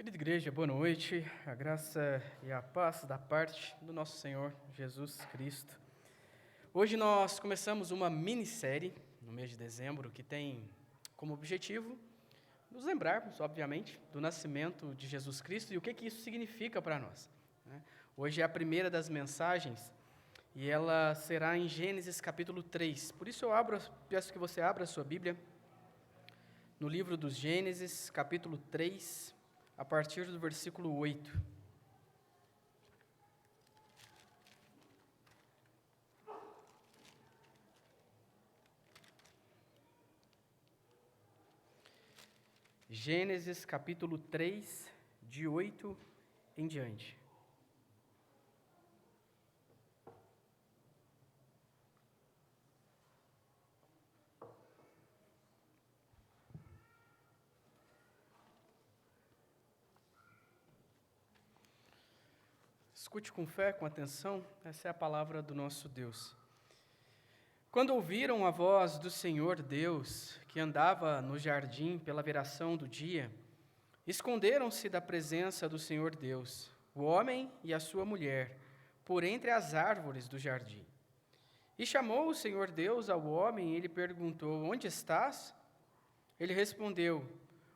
Querida igreja, boa noite. A graça e a paz da parte do nosso Senhor Jesus Cristo. Hoje nós começamos uma minissérie no mês de dezembro que tem como objetivo nos lembrarmos, obviamente, do nascimento de Jesus Cristo e o que isso significa para nós. Hoje é a primeira das mensagens e ela será em Gênesis capítulo 3. Por isso peço que você abra a sua Bíblia no livro dos Gênesis, capítulo 3, a partir do versículo 8. Gênesis capítulo 3, de 8 em diante. Escute com fé, com atenção, essa é a palavra do nosso Deus. Quando ouviram a voz do Senhor Deus, que andava no jardim pela viração do dia, esconderam-se da presença do Senhor Deus, o homem e a sua mulher, por entre as árvores do jardim. E chamou o Senhor Deus ao homem e ele perguntou: Onde estás? Ele respondeu: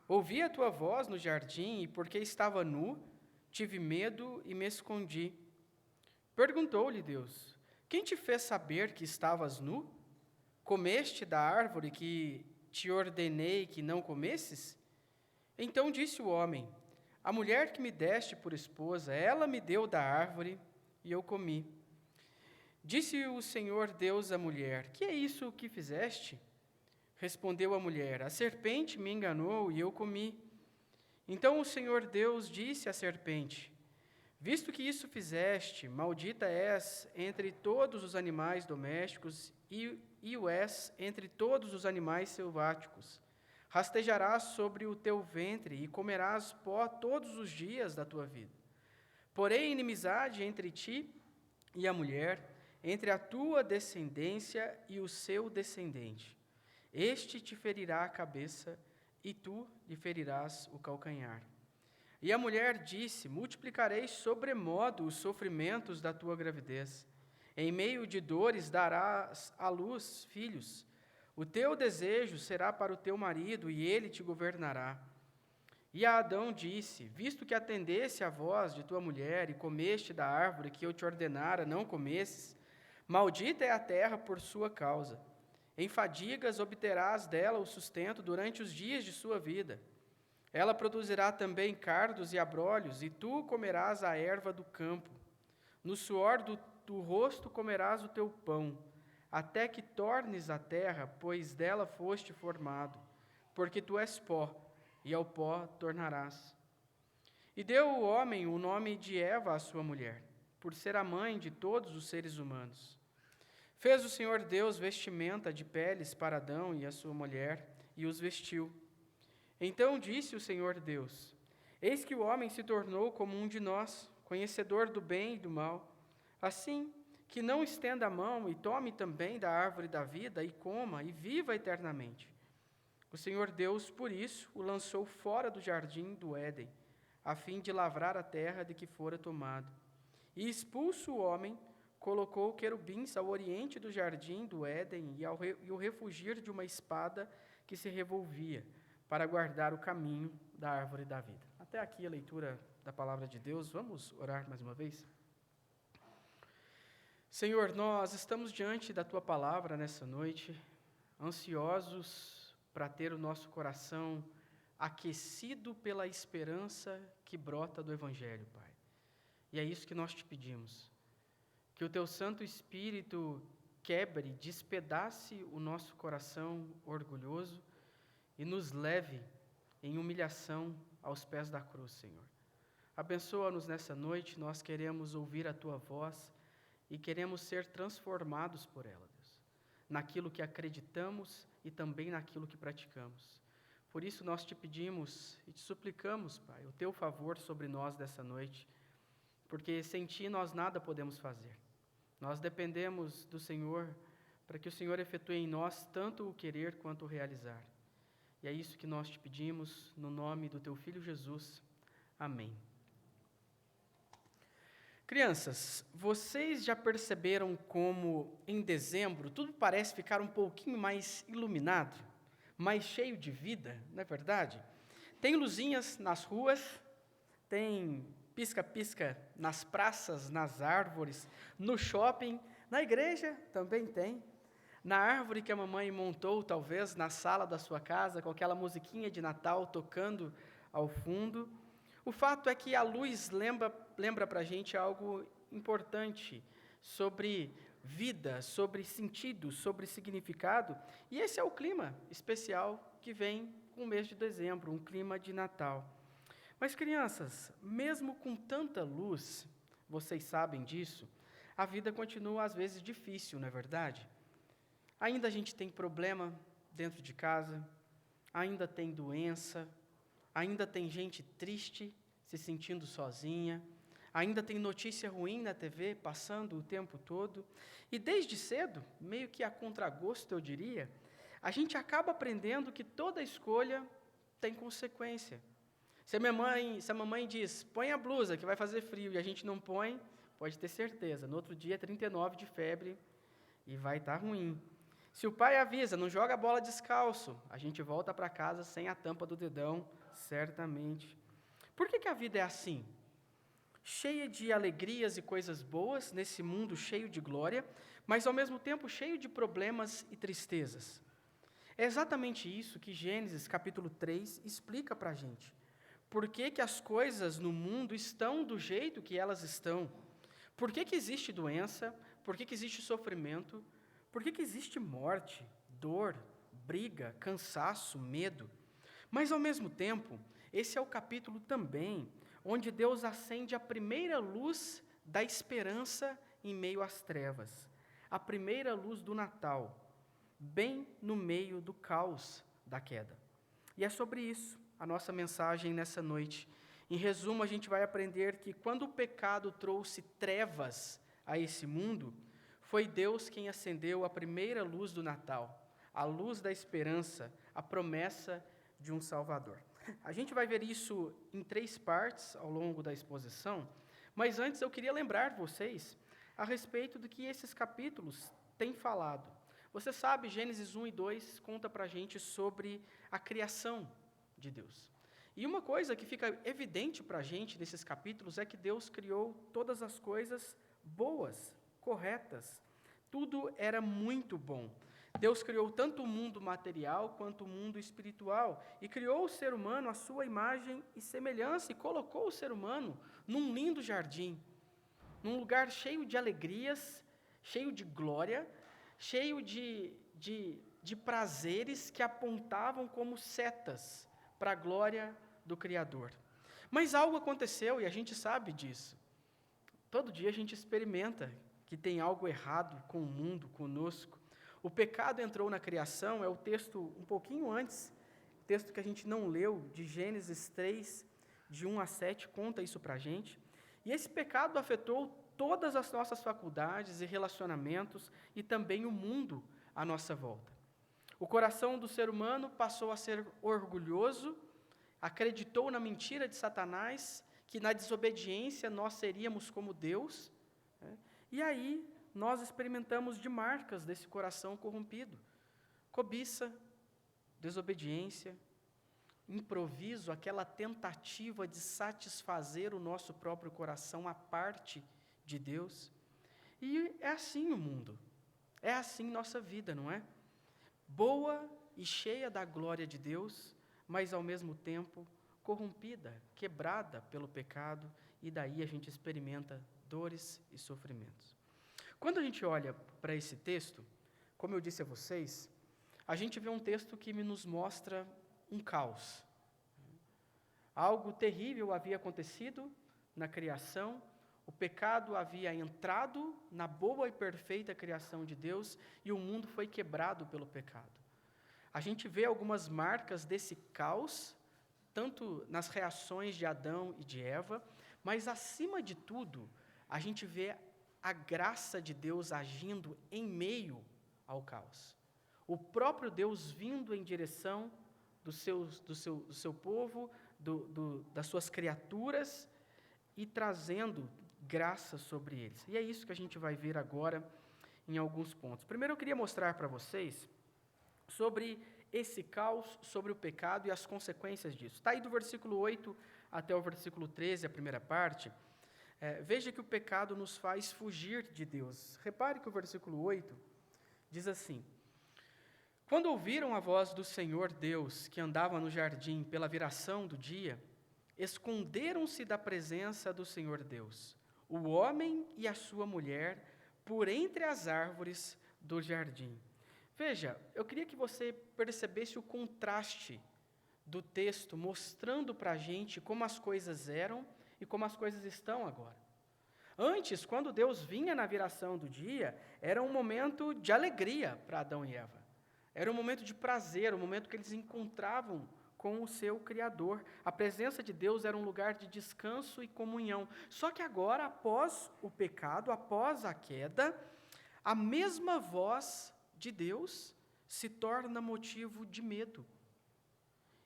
Ouvi a tua voz no jardim e porque estava nu, tive medo e me escondi. Perguntou-lhe Deus: Quem te fez saber que estavas nu? Comeste da árvore que te ordenei que não comesses? Então disse o homem: A mulher que me deste por esposa, ela me deu da árvore e eu comi. Disse o Senhor Deus à mulher: Que é isso que fizeste? Respondeu a mulher: A serpente me enganou e eu comi. Então o Senhor Deus disse à serpente: Visto que isso fizeste, maldita és entre todos os animais domésticos e o és entre todos os animais selváticos. Rastejarás sobre o teu ventre e comerás pó todos os dias da tua vida. Porém, inimizade entre ti e a mulher, entre a tua descendência e o seu descendente. Este te ferirá a cabeça e tu lhe ferirás o calcanhar. E a mulher disse: Multiplicarei sobremodo os sofrimentos da tua gravidez. Em meio de dores darás à luz filhos. O teu desejo será para o teu marido, e ele te governará. E a Adão disse: Visto que atendeste à voz de tua mulher, e comeste da árvore que eu te ordenara não comesses, maldita é a terra por sua causa. Em fadigas obterás dela o sustento durante os dias de sua vida. Ela produzirá também cardos e abrolhos, e tu comerás a erva do campo. No suor do rosto comerás o teu pão, até que tornes a terra, pois dela foste formado, porque tu és pó, e ao pó tornarás. E deu o homem o nome de Eva à sua mulher, por ser a mãe de todos os seres humanos. Fez o Senhor Deus vestimenta de peles para Adão e a sua mulher, e os vestiu. Então disse o Senhor Deus: Eis que o homem se tornou como um de nós, conhecedor do bem e do mal. Assim, que não estenda a mão e tome também da árvore da vida e coma e viva eternamente. O Senhor Deus, por isso, o lançou fora do jardim do Éden, a fim de lavrar a terra de que fora tomado. E expulso o homem, colocou querubins ao oriente do jardim do Éden e o refugir de uma espada que se revolvia, para guardar o caminho da árvore da vida. Até aqui a leitura da palavra de Deus. Vamos orar mais uma vez? Senhor, nós estamos diante da Tua palavra nessa noite, ansiosos para ter o nosso coração aquecido pela esperança que brota do Evangelho, Pai. E é isso que nós te pedimos, que o Teu Santo Espírito quebre, despedace o nosso coração orgulhoso e nos leve em humilhação aos pés da cruz, Senhor. Abençoa-nos nessa noite, nós queremos ouvir a Tua voz e queremos ser transformados por ela, Deus, naquilo que acreditamos e também naquilo que praticamos. Por isso nós te pedimos e te suplicamos, Pai, o Teu favor sobre nós dessa noite, porque sem Ti nós nada podemos fazer. Nós dependemos do Senhor para que o Senhor efetue em nós tanto o querer quanto o realizar. E é isso que nós te pedimos, no nome do Teu Filho Jesus. Amém. Crianças, vocês já perceberam como em dezembro tudo parece ficar um pouquinho mais iluminado, mais cheio de vida, não é verdade? Tem luzinhas nas ruas, tem pisca-pisca nas praças, nas árvores, no shopping, na igreja também tem. Na árvore que a mamãe montou, talvez, na sala da sua casa, com aquela musiquinha de Natal tocando ao fundo. O fato é que a luz lembra para a gente algo importante sobre vida, sobre sentido, sobre significado. E esse é o clima especial que vem com o mês de dezembro, um clima de Natal. Mas, crianças, mesmo com tanta luz, vocês sabem disso, a vida continua às vezes difícil, não é verdade? Ainda a gente tem problema dentro de casa, ainda tem doença, ainda tem gente triste, se sentindo sozinha, ainda tem notícia ruim na TV, passando o tempo todo. E desde cedo, meio que a contragosto, eu diria, a gente acaba aprendendo que toda escolha tem consequência. Se a mamãe diz, põe a blusa que vai fazer frio, e a gente não põe, pode ter certeza, no outro dia 39 de febre e vai estar ruim. Se o pai avisa, não joga a bola descalço, a gente volta para casa sem a tampa do dedão, certamente. Por que a vida é assim? Cheia de alegrias e coisas boas, nesse mundo cheio de glória, mas ao mesmo tempo cheio de problemas e tristezas. É exatamente isso que Gênesis capítulo 3 explica para a gente. Por que as coisas no mundo estão do jeito que elas estão? Por que existe doença? Por que existe sofrimento? Por que existe morte, dor, briga, cansaço, medo? Mas, ao mesmo tempo, esse é o capítulo também onde Deus acende a primeira luz da esperança em meio às trevas, a primeira luz do Natal, bem no meio do caos da queda. E é sobre isso a nossa mensagem nessa noite. Em resumo, a gente vai aprender que quando o pecado trouxe trevas a esse mundo, foi Deus quem acendeu a primeira luz do Natal, a luz da esperança, a promessa de um Salvador. A gente vai ver isso em 3 partes ao longo da exposição, mas antes eu queria lembrar vocês a respeito do que esses capítulos têm falado. Você sabe, Gênesis 1 e 2 conta para a gente sobre a criação de Deus. E uma coisa que fica evidente para a gente nesses capítulos é que Deus criou todas as coisas boas, corretas. Tudo era muito bom. Deus criou tanto o mundo material quanto o mundo espiritual e criou o ser humano à sua imagem e semelhança e colocou o ser humano num lindo jardim, num lugar cheio de alegrias, cheio de glória, cheio de prazeres que apontavam como setas para a glória do Criador. Mas algo aconteceu e a gente sabe disso. Todo dia a gente experimenta que tem algo errado com o mundo, conosco. O pecado entrou na criação, é o texto um pouquinho antes, texto que a gente não leu, de Gênesis 3, de 1 a 7, conta isso para a gente. E esse pecado afetou todas as nossas faculdades e relacionamentos e também o mundo à nossa volta. O coração do ser humano passou a ser orgulhoso, acreditou na mentira de Satanás, que na desobediência nós seríamos como Deus, né? E aí nós experimentamos de marcas desse coração corrompido. Cobiça, desobediência, improviso, aquela tentativa de satisfazer o nosso próprio coração à parte de Deus. E é assim o mundo, é assim nossa vida, não é? Boa e cheia da glória de Deus, mas ao mesmo tempo corrompida, quebrada pelo pecado, e daí a gente experimenta dores e sofrimentos. Quando a gente olha para esse texto, como eu disse a vocês, a gente vê um texto que nos mostra um caos. Algo terrível havia acontecido na criação, o pecado havia entrado na boa e perfeita criação de Deus e o mundo foi quebrado pelo pecado. A gente vê algumas marcas desse caos, tanto nas reações de Adão e de Eva, mas, acima de tudo, a gente vê a graça de Deus agindo em meio ao caos. O próprio Deus vindo em direção do seu povo, das suas criaturas e trazendo graça sobre eles. E é isso que a gente vai ver agora em alguns pontos. Primeiro eu queria mostrar para vocês sobre esse caos, sobre o pecado e as consequências disso. Está aí do versículo 8 até o versículo 13, a primeira parte. Veja que o pecado nos faz fugir de Deus. Repare que o versículo 8 diz assim: quando ouviram a voz do Senhor Deus, que andava no jardim pela viração do dia, esconderam-se da presença do Senhor Deus, o homem e a sua mulher, por entre as árvores do jardim. Veja, eu queria que você percebesse o contraste do texto, mostrando para a gente como as coisas eram e como as coisas estão agora. Antes, quando Deus vinha na viração do dia, era um momento de alegria para Adão e Eva. Era um momento de prazer, um momento que eles encontravam com o seu Criador. A presença de Deus era um lugar de descanso e comunhão. Só que agora, após o pecado, após a queda, a mesma voz de Deus se torna motivo de medo.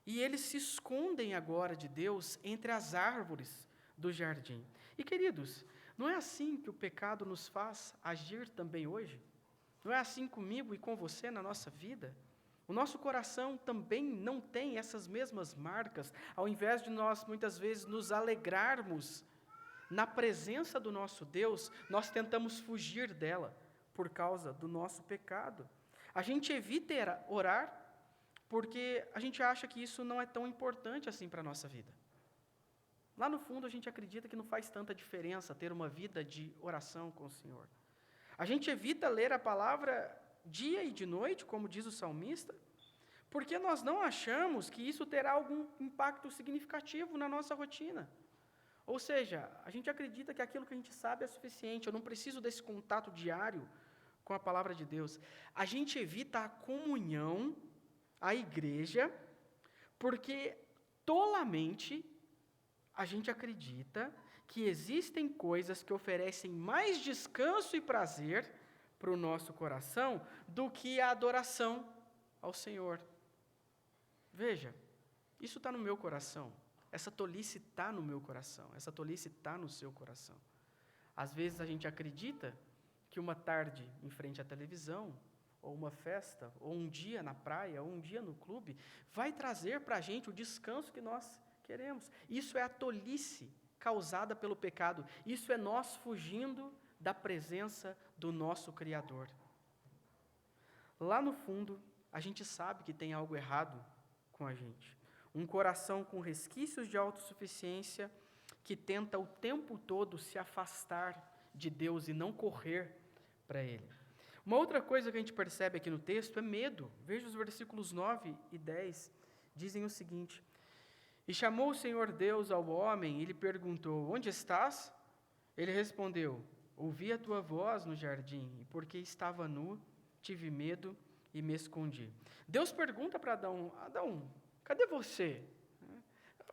E eles se escondem agora de Deus entre as árvores do jardim. E, queridos, não é assim que o pecado nos faz agir também hoje? Não é assim comigo e com você na nossa vida? O nosso coração também não tem essas mesmas marcas, ao invés de nós, muitas vezes, nos alegrarmos na presença do nosso Deus, nós tentamos fugir dela por causa do nosso pecado. A gente evita orar porque a gente acha que isso não é tão importante assim para a nossa vida. Lá no fundo, a gente acredita que não faz tanta diferença ter uma vida de oração com o Senhor. A gente evita ler a palavra dia e de noite, como diz o salmista, porque nós não achamos que isso terá algum impacto significativo na nossa rotina. Ou seja, a gente acredita que aquilo que a gente sabe é suficiente, eu não preciso desse contato diário com a palavra de Deus. A gente evita a comunhão, a igreja, porque tolamente a gente acredita que existem coisas que oferecem mais descanso e prazer para o nosso coração do que a adoração ao Senhor. Veja, isso está no meu coração. Essa tolice está no meu coração. Essa tolice está no seu coração. Às vezes a gente acredita que uma tarde em frente à televisão, ou uma festa, ou um dia na praia, ou um dia no clube, vai trazer para a gente o descanso que nós queremos. Isso é a tolice causada pelo pecado. Isso é nós fugindo da presença do nosso Criador. Lá no fundo, a gente sabe que tem algo errado com a gente. Um coração com resquícios de autossuficiência que tenta o tempo todo se afastar de Deus e não correr para Ele. Uma outra coisa que a gente percebe aqui no texto é medo. Veja os versículos 9 e 10, dizem o seguinte: e chamou o Senhor Deus ao homem e lhe perguntou, onde estás? Ele respondeu, ouvi a tua voz no jardim, e porque estava nu, tive medo e me escondi. Deus pergunta para Adão, Adão, cadê você?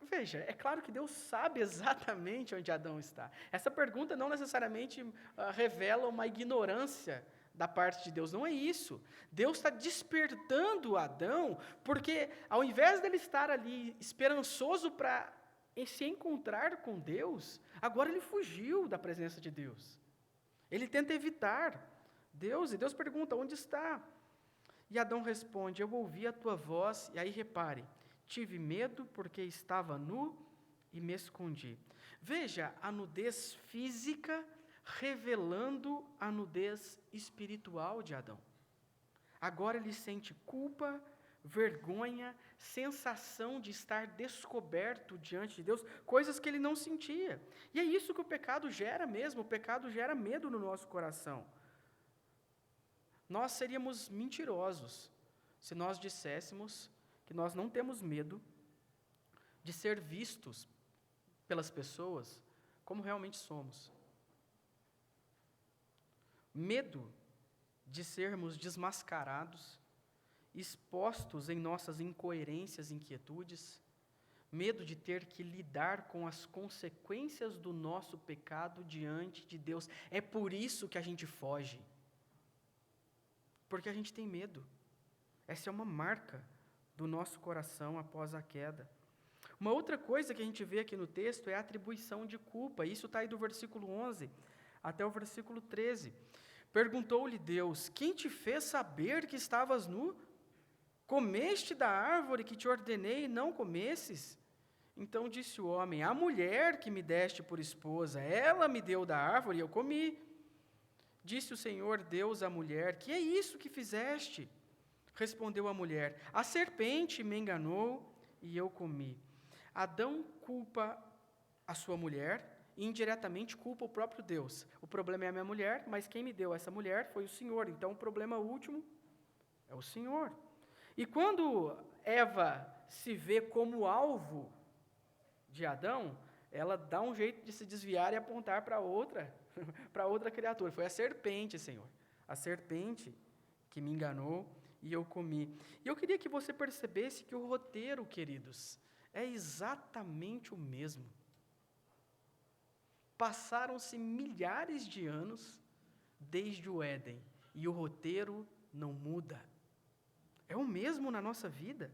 Veja, é claro que Deus sabe exatamente onde Adão está. Essa pergunta não necessariamente revela uma ignorância da parte de Deus, não é isso. Deus está despertando Adão, porque ao invés dele estar ali esperançoso para se encontrar com Deus, agora ele fugiu da presença de Deus. Ele tenta evitar Deus, e Deus pergunta, onde está? E Adão responde, eu ouvi a tua voz, e aí repare, tive medo porque estava nu e me escondi. Veja a nudez física revelando a nudez espiritual de Adão. Agora ele sente culpa, vergonha, sensação de estar descoberto diante de Deus, coisas que ele não sentia. E é isso que o pecado gera mesmo, o pecado gera medo no nosso coração. Nós seríamos mentirosos se nós disséssemos que nós não temos medo de ser vistos pelas pessoas como realmente somos. Medo de sermos desmascarados, expostos em nossas incoerências e inquietudes, medo de ter que lidar com as consequências do nosso pecado diante de Deus. É por isso que a gente foge. Porque a gente tem medo. Essa é uma marca do nosso coração após a queda. Uma outra coisa que a gente vê aqui no texto é a atribuição de culpa. Isso está aí do versículo 11 até o versículo 13. Perguntou-lhe Deus: quem te fez saber que estavas nu? Comeste da árvore que te ordenei e não comesses? Então disse o homem: a mulher que me deste por esposa, ela me deu da árvore e eu comi. Disse o Senhor Deus à mulher: que é isso que fizeste? Respondeu a mulher: a serpente me enganou e eu comi. Adão culpa a sua mulher e indiretamente culpa o próprio Deus. O problema é a minha mulher, mas quem me deu essa mulher foi o Senhor. Então o problema último é o Senhor. E quando Eva se vê como alvo de Adão, ela dá um jeito de se desviar e apontar para outra criatura. Foi a serpente, Senhor. A serpente que me enganou e eu comi. E eu queria que você percebesse que o roteiro, queridos, é exatamente o mesmo. Passaram-se milhares de anos desde o Éden e o roteiro não muda. É o mesmo na nossa vida.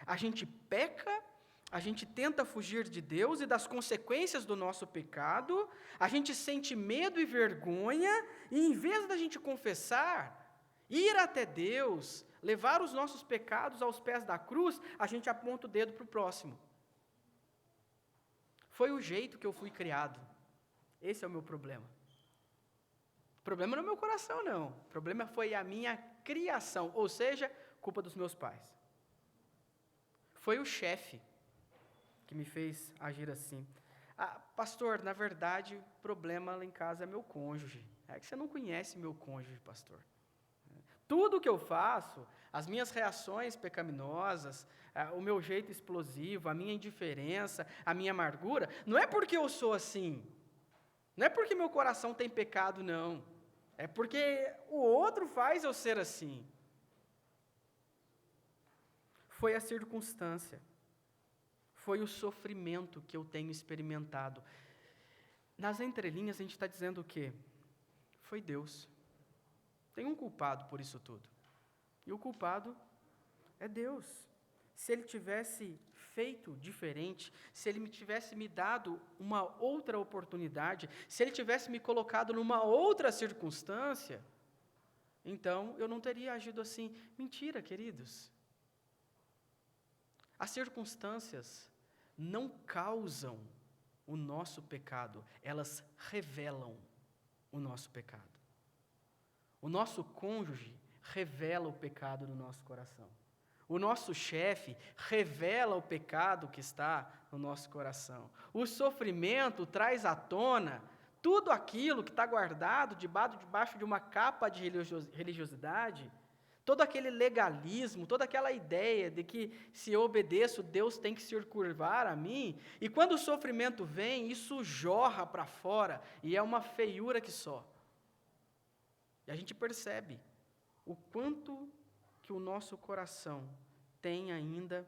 A gente peca, a gente tenta fugir de Deus e das consequências do nosso pecado, a gente sente medo e vergonha, e em vez da gente confessar, ir até Deus, levar os nossos pecados aos pés da cruz, a gente aponta o dedo para o próximo. Foi o jeito que eu fui criado. Esse é o meu problema. O problema não é o meu coração, não. O problema foi a minha criação, ou seja, culpa dos meus pais. Foi o chefe que me fez agir assim. Pastor, na verdade, o problema lá em casa é meu cônjuge. É que você não conhece meu cônjuge, pastor. Tudo o que eu faço, as minhas reações pecaminosas, o meu jeito explosivo, a minha indiferença, a minha amargura, não é porque eu sou assim. Não é porque meu coração tem pecado, não. É porque o outro faz eu ser assim. Foi a circunstância. Foi o sofrimento que eu tenho experimentado. Nas entrelinhas a gente está dizendo o quê? Foi Deus. Tem um culpado por isso tudo. E o culpado é Deus. Se Ele tivesse feito diferente, se Ele tivesse me dado uma outra oportunidade, se Ele tivesse me colocado numa outra circunstância, então eu não teria agido assim. Mentira, queridos. As circunstâncias não causam o nosso pecado, elas revelam o nosso pecado. O nosso cônjuge revela o pecado no nosso coração. O nosso chefe revela o pecado que está no nosso coração. O sofrimento traz à tona tudo aquilo que está guardado debaixo de uma capa de religiosidade, todo aquele legalismo, toda aquela ideia de que se eu obedeço, Deus tem que se curvar a mim. E quando o sofrimento vem, isso jorra para fora e é uma feiura que só. E a gente percebe o quanto que o nosso coração tem ainda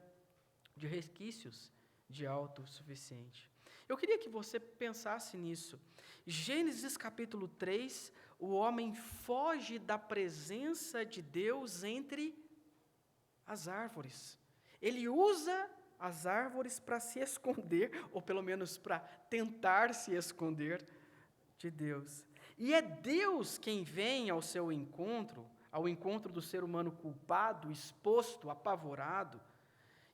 de resquícios de autossuficiente. Eu queria que você pensasse nisso. Gênesis capítulo 3, o homem foge da presença de Deus entre as árvores. Ele usa as árvores para se esconder, ou pelo menos para tentar se esconder de Deus. E é Deus quem vem ao seu encontro, ao encontro do ser humano culpado, exposto, apavorado.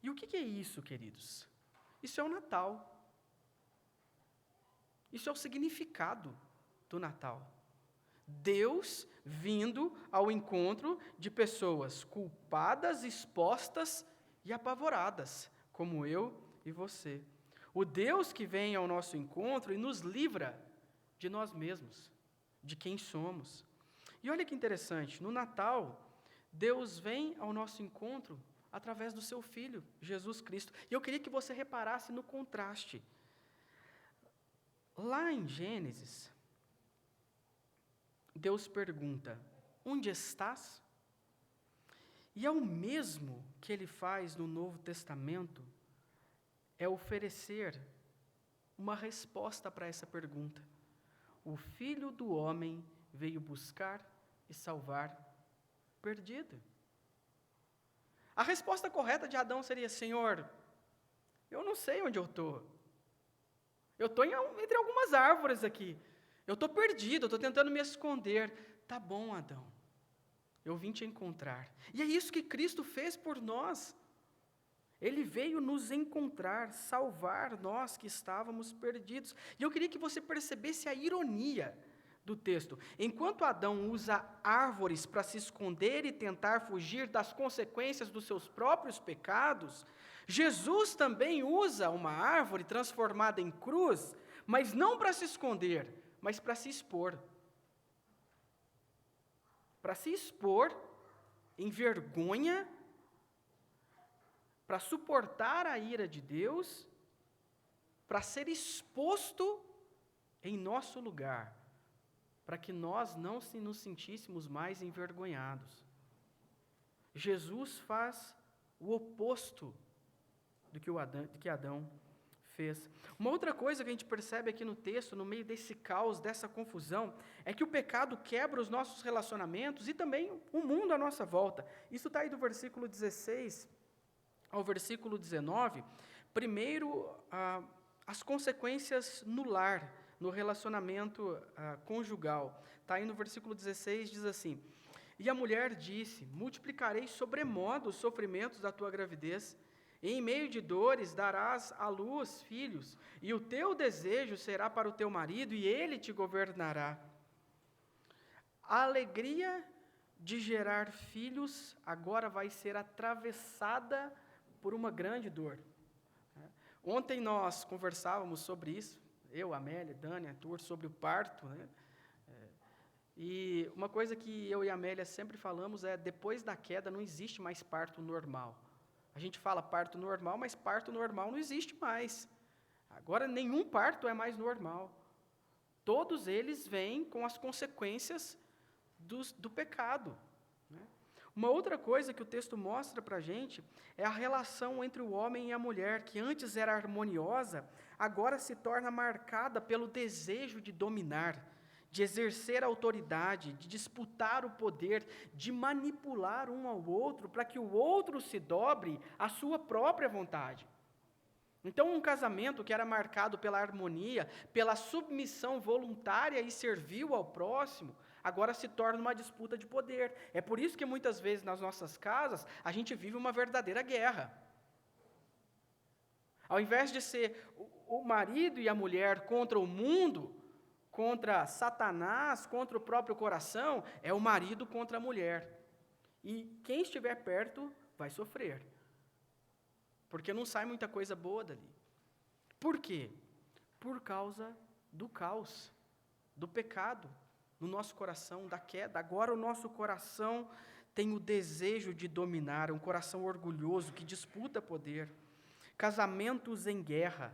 E o que é isso, queridos? Isso é o Natal. Isso é o significado do Natal. Deus vindo ao encontro de pessoas culpadas, expostas e apavoradas, como eu e você. O Deus que vem ao nosso encontro e nos livra de nós mesmos, de quem somos. E olha que interessante, no Natal, Deus vem ao nosso encontro através do seu Filho, Jesus Cristo. E eu queria que você reparasse no contraste. Lá em Gênesis, Deus pergunta: onde estás? E é o mesmo que Ele faz no Novo Testamento, é oferecer uma resposta para essa pergunta. O Filho do Homem veio buscar e salvar perdido. A resposta correta de Adão seria: Senhor, Eu não sei onde eu estou. Eu estou entre algumas árvores aqui. Eu estou perdido, eu estou tentando me esconder. Tá bom, Adão. Eu vim te encontrar. E é isso que Cristo fez por nós. Ele veio nos encontrar, salvar nós que estávamos perdidos. E eu queria que você percebesse a ironia do texto. Enquanto Adão usa árvores para se esconder e tentar fugir das consequências dos seus próprios pecados, Jesus também usa uma árvore transformada em cruz, mas não para se esconder, mas para se expor. Para se expor em vergonha, para suportar a ira de Deus, para ser exposto em nosso lugar, para que nós não nos sentíssemos mais envergonhados. Jesus faz o oposto do que Adão fez. Uma outra coisa que a gente percebe aqui no texto, no meio desse caos, dessa confusão, é que o pecado quebra os nossos relacionamentos e também o mundo à nossa volta. Isso está aí do versículo 16 ao versículo 19. Primeiro, as consequências no lar, no relacionamento conjugal. Está aí no versículo 16, diz assim: E a mulher disse: multiplicarei sobremodo os sofrimentos da tua gravidez, e em meio de dores darás à luz filhos, e o teu desejo será para o teu marido, e ele te governará. A alegria de gerar filhos agora vai ser atravessada por uma grande dor. Ontem nós conversávamos sobre isso, eu, Amélia, Dani, Arthur, sobre o parto, né? E uma coisa que eu e a Amélia sempre falamos é: depois da queda não existe mais parto normal. A gente fala parto normal, mas parto normal não existe mais. Agora nenhum parto é mais normal. Todos eles vêm com as consequências do pecado, né? Uma outra coisa que o texto mostra para a gente é a relação entre o homem e a mulher, que antes era harmoniosa, agora se torna marcada pelo desejo de dominar, de exercer autoridade, de disputar o poder, de manipular um ao outro para que o outro se dobre à sua própria vontade. Então, um casamento que era marcado pela harmonia, pela submissão voluntária e servil ao próximo, agora se torna uma disputa de poder. É por isso que muitas vezes nas nossas casas a gente vive uma verdadeira guerra. Ao invés de ser o marido e a mulher contra o mundo, contra Satanás, contra o próprio coração, é o marido contra a mulher. E quem estiver perto vai sofrer, porque não sai muita coisa boa dali. Por quê? Por causa do caos, do pecado no nosso coração, da queda. Agora o nosso coração tem o desejo de dominar, um coração orgulhoso que disputa poder. Casamentos em guerra,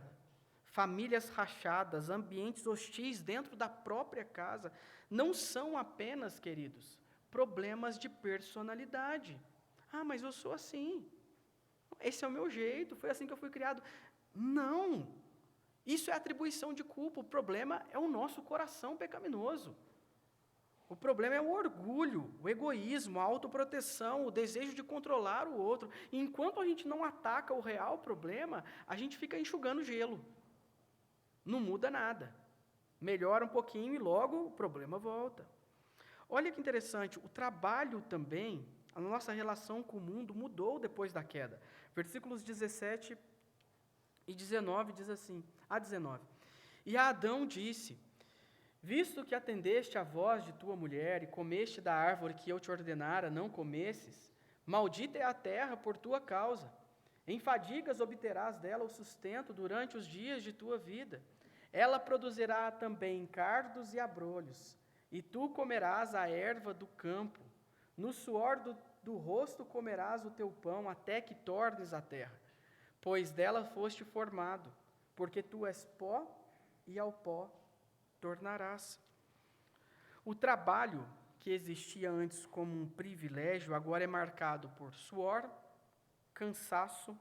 famílias rachadas, ambientes hostis dentro da própria casa, não são apenas, queridos, problemas de personalidade. Ah, mas eu sou assim. Esse é o meu jeito, foi assim que eu fui criado. Não! Isso é atribuição de culpa. O problema é o nosso coração pecaminoso. O problema é o orgulho, o egoísmo, a autoproteção, o desejo de controlar o outro. E enquanto a gente não ataca o real problema, a gente fica enxugando gelo. Não muda nada. Melhora um pouquinho e logo o problema volta. Olha que interessante, o trabalho também, a nossa relação com o mundo mudou depois da queda. Versículos 17 e 19 diz assim, a 19. E a Adão disse: visto que atendeste à voz de tua mulher e comeste da árvore que eu te ordenara não comesses, maldita é a terra por tua causa. Em fadigas obterás dela o sustento durante os dias de tua vida. Ela produzirá também cardos e abrolhos, e tu comerás a erva do campo. No suor do rosto comerás o teu pão, até que tornes a terra, pois dela foste formado, porque tu és pó, e ao pó tornarás. O trabalho que existia antes como um privilégio, agora é marcado por suor, cansaço,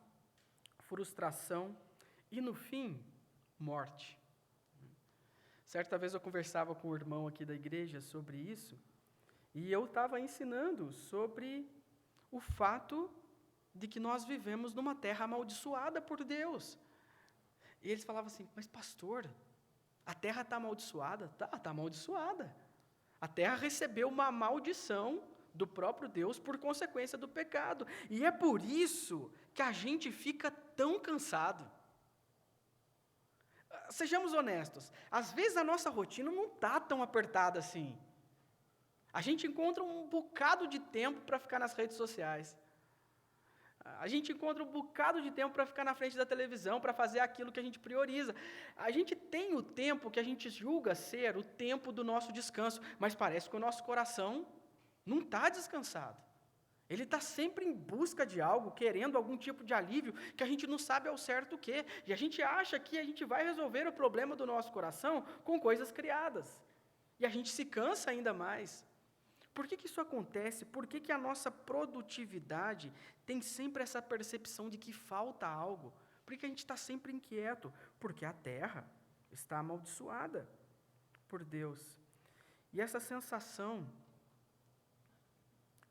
frustração e, no fim, morte. Certa vez eu conversava com um irmão aqui da igreja sobre isso, e eu estava ensinando sobre o fato de que nós vivemos numa terra amaldiçoada por Deus. E eles falavam assim, mas pastor, a terra está amaldiçoada? Está amaldiçoada. A terra recebeu uma maldição do próprio Deus por consequência do pecado. E é por isso que a gente fica tão cansado. Sejamos honestos, às vezes a nossa rotina não está tão apertada assim. A gente encontra um bocado de tempo para ficar nas redes sociais. A gente encontra um bocado de tempo para ficar na frente da televisão, para fazer aquilo que a gente prioriza. A gente tem o tempo que a gente julga ser o tempo do nosso descanso, mas parece que o nosso coração não está descansado. Ele está sempre em busca de algo, querendo algum tipo de alívio, que a gente não sabe ao certo o quê. E a gente acha que a gente vai resolver o problema do nosso coração com coisas criadas. E a gente se cansa ainda mais. Por que isso acontece? Por que a nossa produtividade tem sempre essa percepção de que falta algo? Por que a gente está sempre inquieto? Porque a terra está amaldiçoada por Deus. E essa sensação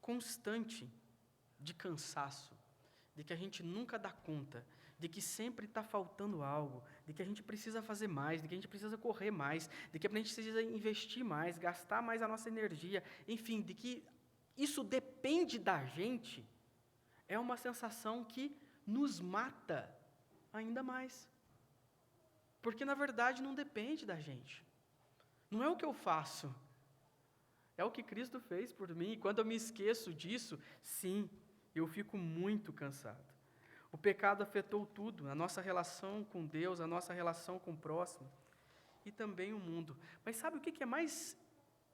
constante de cansaço, de que a gente nunca dá conta, de que sempre está faltando algo, de que a gente precisa fazer mais, de que a gente precisa correr mais, de que a gente precisa investir mais, gastar mais a nossa energia, enfim, de que isso depende da gente, é uma sensação que nos mata ainda mais. Porque, na verdade, não depende da gente. Não é o que eu faço, é o que Cristo fez por mim. E quando eu me esqueço disso, sim, eu fico muito cansado. O pecado afetou tudo, a nossa relação com Deus, a nossa relação com o próximo e também o mundo. Mas sabe o que é mais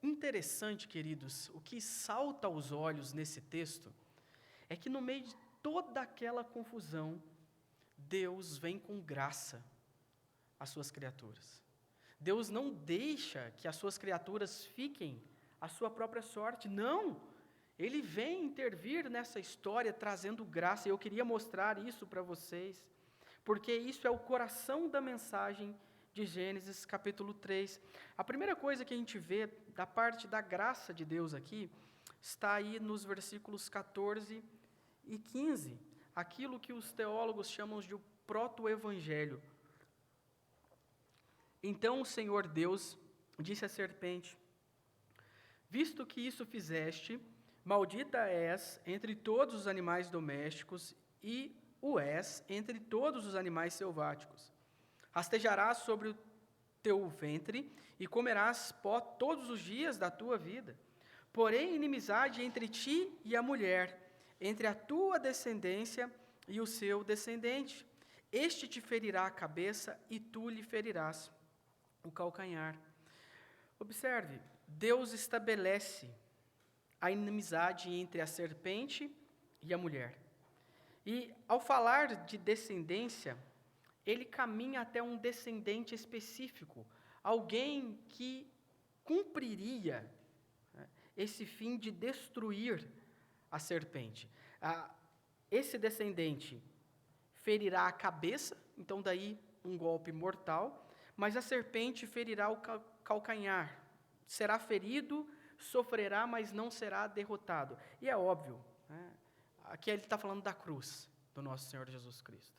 interessante, queridos? O que salta aos olhos nesse texto é que no meio de toda aquela confusão, Deus vem com graça às suas criaturas. Deus não deixa que as suas criaturas fiquem à sua própria sorte, não. Ele vem intervir nessa história trazendo graça, e eu queria mostrar isso para vocês, porque isso é o coração da mensagem de Gênesis capítulo 3. A primeira coisa que a gente vê da parte da graça de Deus aqui, está aí nos versículos 14 e 15, aquilo que os teólogos chamam de o proto-evangelho. Então o Senhor Deus disse à serpente: visto que isso fizeste, maldita és entre todos os animais domésticos e o és entre todos os animais selváticos. Rastejarás sobre o teu ventre e comerás pó todos os dias da tua vida. Porém, inimizade entre ti e a mulher, entre a tua descendência e o seu descendente. Este te ferirá a cabeça e tu lhe ferirás o calcanhar. Observe, Deus estabelece a inimizade entre a serpente e a mulher. E, ao falar de descendência, ele caminha até um descendente específico, alguém que cumpriria esse fim de destruir a serpente. Esse descendente ferirá a cabeça, então daí um golpe mortal, mas a serpente ferirá o calcanhar, será ferido, sofrerá, mas não será derrotado. E é óbvio, aqui ele está falando da cruz do nosso Senhor Jesus Cristo.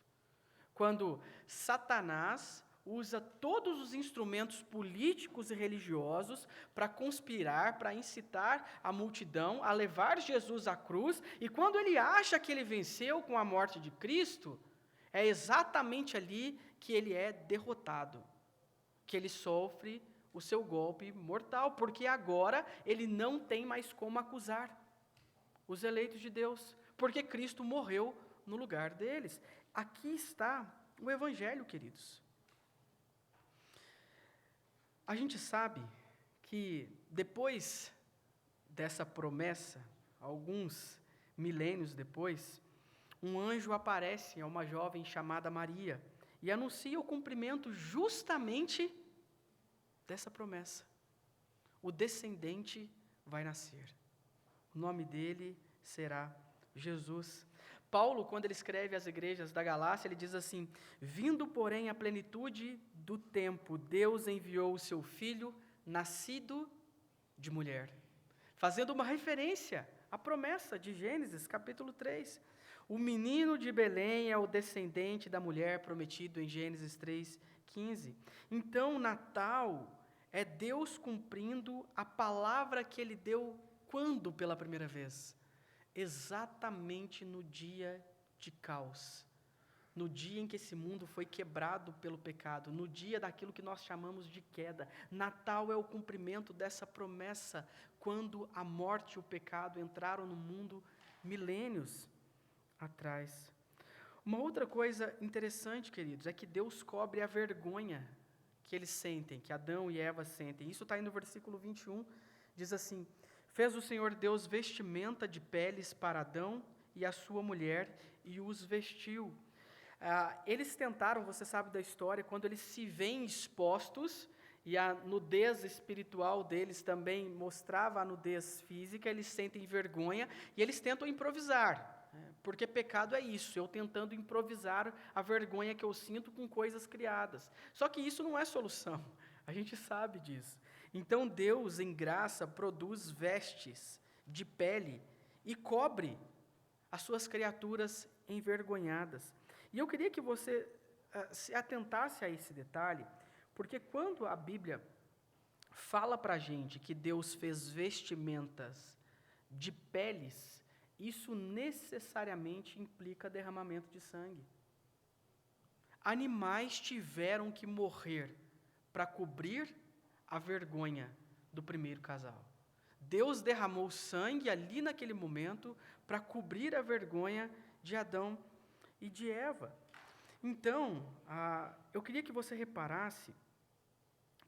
Quando Satanás usa todos os instrumentos políticos e religiosos para conspirar, para incitar a multidão a levar Jesus à cruz, e quando ele acha que ele venceu com a morte de Cristo, é exatamente ali que ele é derrotado, que ele sofre o seu golpe mortal, porque agora ele não tem mais como acusar os eleitos de Deus, porque Cristo morreu no lugar deles. Aqui está o Evangelho, queridos. A gente sabe que depois dessa promessa, alguns milênios depois, um anjo aparece a uma jovem chamada Maria e anuncia o cumprimento justamente dessa promessa. O descendente vai nascer. O nome dele será Jesus. Paulo, quando ele escreve às igrejas da Galácia, ele diz assim: vindo, porém, à plenitude do tempo, Deus enviou o seu Filho, nascido de mulher, fazendo uma referência à promessa de Gênesis, capítulo 3. O menino de Belém é o descendente da mulher prometido em Gênesis 3:15. Então, Natal é Deus cumprindo a palavra que Ele deu quando pela primeira vez? Exatamente no dia de caos. No dia em que esse mundo foi quebrado pelo pecado, no dia daquilo que nós chamamos de queda. Natal é o cumprimento dessa promessa, quando a morte e o pecado entraram no mundo milênios atrás. Uma outra coisa interessante, queridos, é que Deus cobre a vergonha que eles sentem, que Adão e Eva sentem. Isso está aí no versículo 21, diz assim: fez o Senhor Deus vestimenta de peles para Adão e a sua mulher, e os vestiu. Eles tentaram, você sabe da história, quando eles se veem expostos, e a nudez espiritual deles também mostrava a nudez física, eles sentem vergonha, e eles tentam improvisar, porque pecado é isso, eu tentando improvisar a vergonha que eu sinto com coisas criadas. Só que isso não é solução, a gente sabe disso. Então Deus, em graça, produz vestes de pele e cobre as suas criaturas envergonhadas. E eu queria que você se atentasse a esse detalhe, porque quando a Bíblia fala para a gente que Deus fez vestimentas de peles, isso necessariamente implica derramamento de sangue. Animais tiveram que morrer para cobrir a vergonha do primeiro casal. Deus derramou sangue ali naquele momento para cobrir a vergonha de Adão e de Eva. Então, eu queria que você reparasse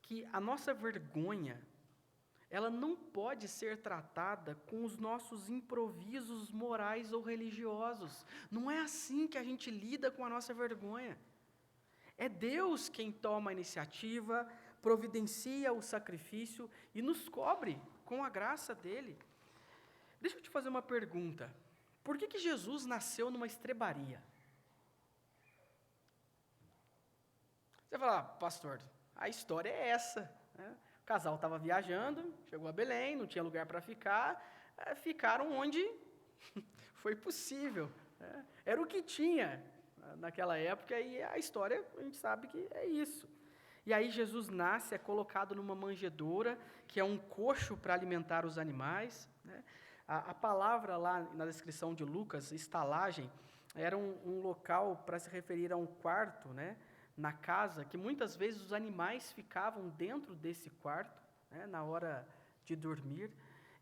que a nossa vergonha, ela não pode ser tratada com os nossos improvisos morais ou religiosos. Não é assim que a gente lida com a nossa vergonha. É Deus quem toma a iniciativa, providencia o sacrifício e nos cobre com a graça dele. Deixa eu te fazer uma pergunta. Por que Jesus nasceu numa estrebaria? Você fala, pastor, a história é essa, né? O casal estava viajando, chegou a Belém, não tinha lugar para ficar, ficaram onde foi possível, né? Era o que tinha naquela época, e a história, a gente sabe que é isso. E aí Jesus nasce, é colocado numa manjedoura, que é um coxo para alimentar os animais, né? A palavra lá na descrição de Lucas, estalagem, era um local para se referir a um quarto, né, na casa, que muitas vezes os animais ficavam dentro desse quarto, né, na hora de dormir.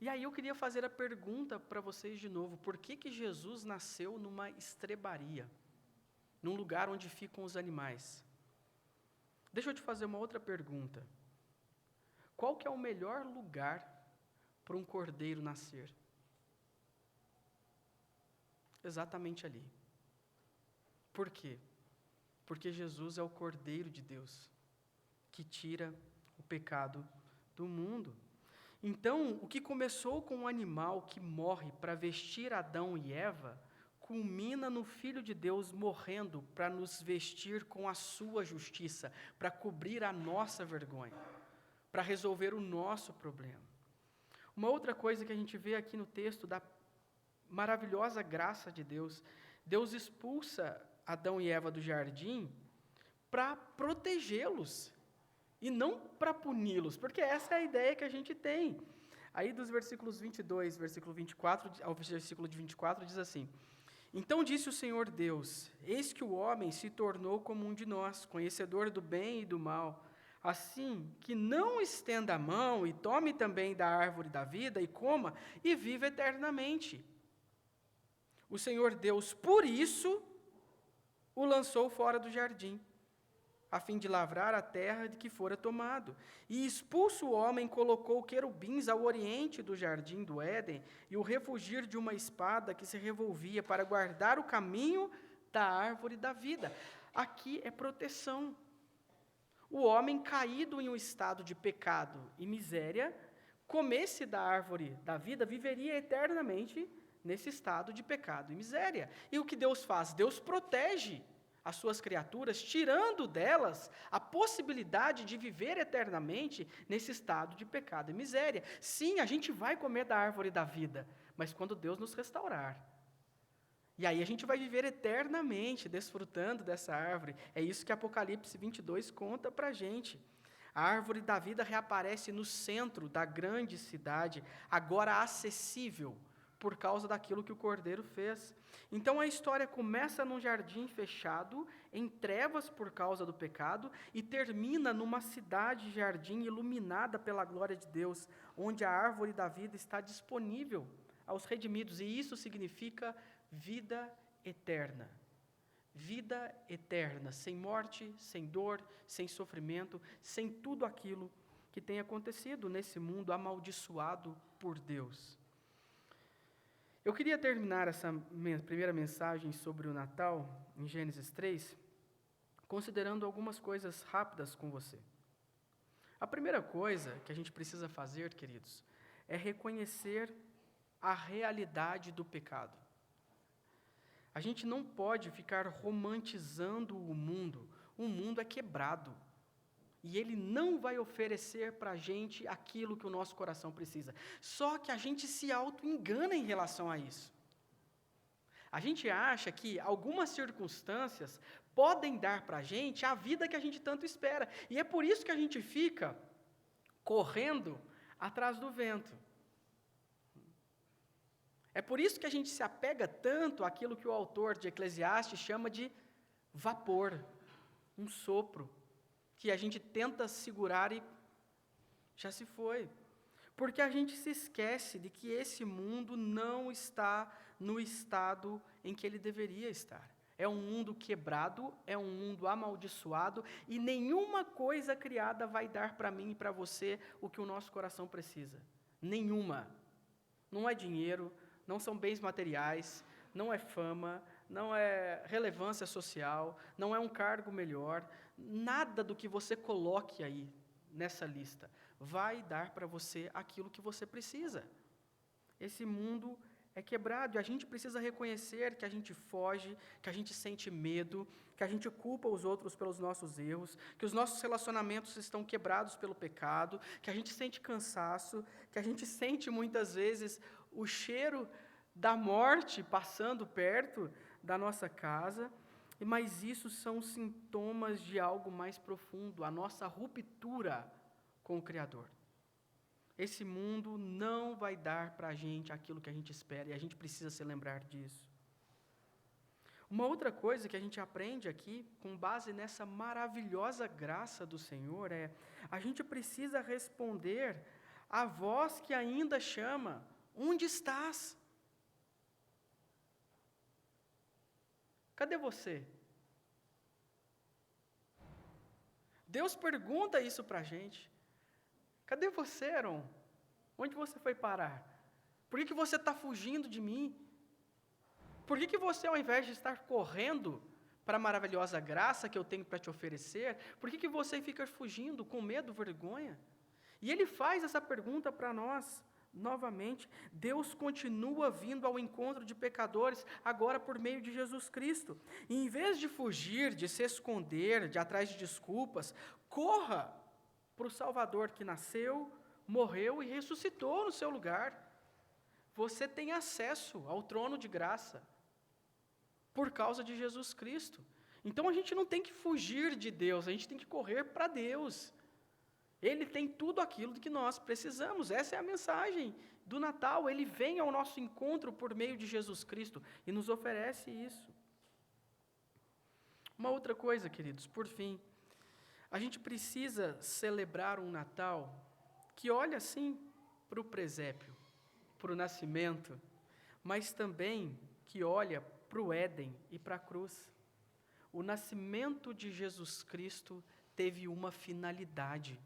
E aí eu queria fazer a pergunta para vocês de novo: por que Jesus nasceu numa estrebaria, num lugar onde ficam os animais? Deixa eu te fazer uma outra pergunta. Qual que é o melhor lugar para um cordeiro nascer? Exatamente ali. Por quê? Porque Jesus é o Cordeiro de Deus, que tira o pecado do mundo. Então, o que começou com um animal que morre para vestir Adão e Eva, culmina no Filho de Deus morrendo para nos vestir com a sua justiça, para cobrir a nossa vergonha, para resolver o nosso problema. Uma outra coisa que a gente vê aqui no texto da maravilhosa graça de Deus, Deus expulsa Adão e Eva do jardim para protegê-los e não para puni-los, porque essa é a ideia que a gente tem. Aí dos versículos 22, versículo 24, ao versículo de 24, diz assim: então disse o Senhor Deus, eis que o homem se tornou como um de nós, conhecedor do bem e do mal, assim que não estenda a mão e tome também da árvore da vida e coma e viva eternamente. O Senhor Deus, por isso, o lançou fora do jardim, a fim de lavrar a terra de que fora tomado. E expulso o homem, colocou querubins ao oriente do jardim do Éden, e o refugir de uma espada que se revolvia para guardar o caminho da árvore da vida. Aqui é proteção. O homem caído em um estado de pecado e miséria, comesse da árvore da vida, viveria eternamente nesse estado de pecado e miséria. E o que Deus faz? Deus protege as suas criaturas, tirando delas a possibilidade de viver eternamente nesse estado de pecado e miséria. Sim, a gente vai comer da árvore da vida, mas quando Deus nos restaurar. E aí a gente vai viver eternamente desfrutando dessa árvore. É isso que Apocalipse 22 conta para a gente. A árvore da vida reaparece no centro da grande cidade, agora acessível por causa daquilo que o Cordeiro fez. Então a história começa num jardim fechado, em trevas por causa do pecado, e termina numa cidade-jardim iluminada pela glória de Deus, onde a árvore da vida está disponível aos redimidos, e isso significa vida eterna. Vida eterna, sem morte, sem dor, sem sofrimento, sem tudo aquilo que tem acontecido nesse mundo amaldiçoado por Deus. Eu queria terminar essa primeira mensagem sobre o Natal, em Gênesis 3, considerando algumas coisas rápidas com você. A primeira coisa que a gente precisa fazer, queridos, é reconhecer a realidade do pecado. A gente não pode ficar romantizando o mundo. O mundo é quebrado. E ele não vai oferecer para a gente aquilo que o nosso coração precisa. Só que a gente se auto-engana em relação a isso. A gente acha que algumas circunstâncias podem dar para a gente a vida que a gente tanto espera. E é por isso que a gente fica correndo atrás do vento. É por isso que a gente se apega tanto àquilo que o autor de Eclesiastes chama de vapor, um sopro, que a gente tenta segurar e já se foi. Porque a gente se esquece de que esse mundo não está no estado em que ele deveria estar. É um mundo quebrado, é um mundo amaldiçoado, e nenhuma coisa criada vai dar para mim e para você o que o nosso coração precisa. Nenhuma. Não é dinheiro, não são bens materiais, não é fama, não é relevância social, não é um cargo melhor, nada do que você coloque aí nessa lista vai dar para você aquilo que você precisa. Esse mundo é quebrado e a gente precisa reconhecer que a gente foge, que a gente sente medo, que a gente culpa os outros pelos nossos erros, que os nossos relacionamentos estão quebrados pelo pecado, que a gente sente cansaço, que a gente sente muitas vezes o cheiro da morte passando perto da nossa casa, mas isso são sintomas de algo mais profundo, a nossa ruptura com o Criador. Esse mundo não vai dar para a gente aquilo que a gente espera, e a gente precisa se lembrar disso. Uma outra coisa que a gente aprende aqui, com base nessa maravilhosa graça do Senhor, é a gente precisa responder à voz que ainda chama: onde estás? Cadê você? Deus pergunta isso para a gente. Cadê você, Aaron? Onde você foi parar? Por que você está fugindo de mim? Por que você, ao invés de estar correndo para a maravilhosa graça que eu tenho para te oferecer, por que você fica fugindo com medo, vergonha? E ele faz essa pergunta para nós. Novamente, Deus continua vindo ao encontro de pecadores, agora por meio de Jesus Cristo. E em vez de fugir, de se esconder, de atrás de desculpas, corra para o Salvador que nasceu, morreu e ressuscitou no seu lugar. Você tem acesso ao trono de graça por causa de Jesus Cristo. Então a gente não tem que fugir de Deus, a gente tem que correr para Deus. Ele tem tudo aquilo que nós precisamos. Essa é a mensagem do Natal. Ele vem ao nosso encontro por meio de Jesus Cristo e nos oferece isso. Uma outra coisa, queridos, por fim, a gente precisa celebrar um Natal que olha, sim, para o presépio, para o nascimento, mas também que olha para o Éden e para a cruz. O nascimento de Jesus Cristo teve uma finalidade.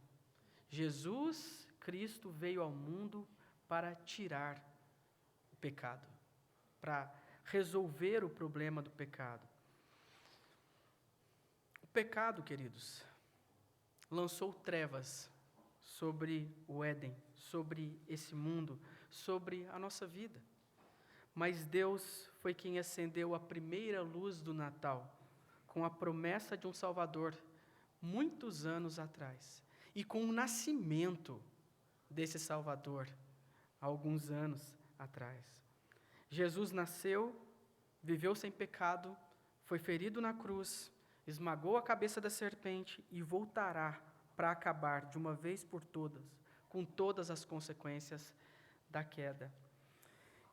Jesus Cristo veio ao mundo para tirar o pecado, para resolver o problema do pecado. O pecado, queridos, lançou trevas sobre o Éden, sobre esse mundo, sobre a nossa vida. Mas Deus foi quem acendeu a primeira luz do Natal, com a promessa de um Salvador, muitos anos atrás. E com o nascimento desse Salvador, há alguns anos atrás. Jesus nasceu viveu sem pecado, foi ferido na cruz, esmagou a cabeça da serpente e voltará para acabar de uma vez por todas com todas as consequências da queda.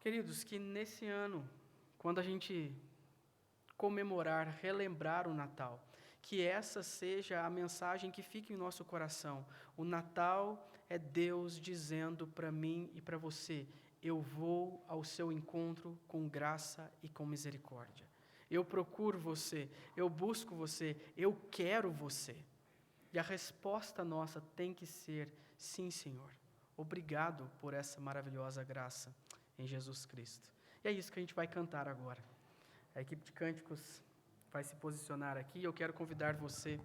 Queridos, que nesse ano, quando a gente comemorar, relembrar o Natal, que essa seja a mensagem que fique em nosso coração. O Natal é Deus dizendo para mim e para você: eu vou ao seu encontro com graça e com misericórdia. Eu procuro você, eu busco você, eu quero você. E a resposta nossa tem que ser: sim, Senhor. Obrigado por essa maravilhosa graça em Jesus Cristo. E é isso que a gente vai cantar agora. A equipe de cânticos vai se posicionar aqui e eu quero convidar você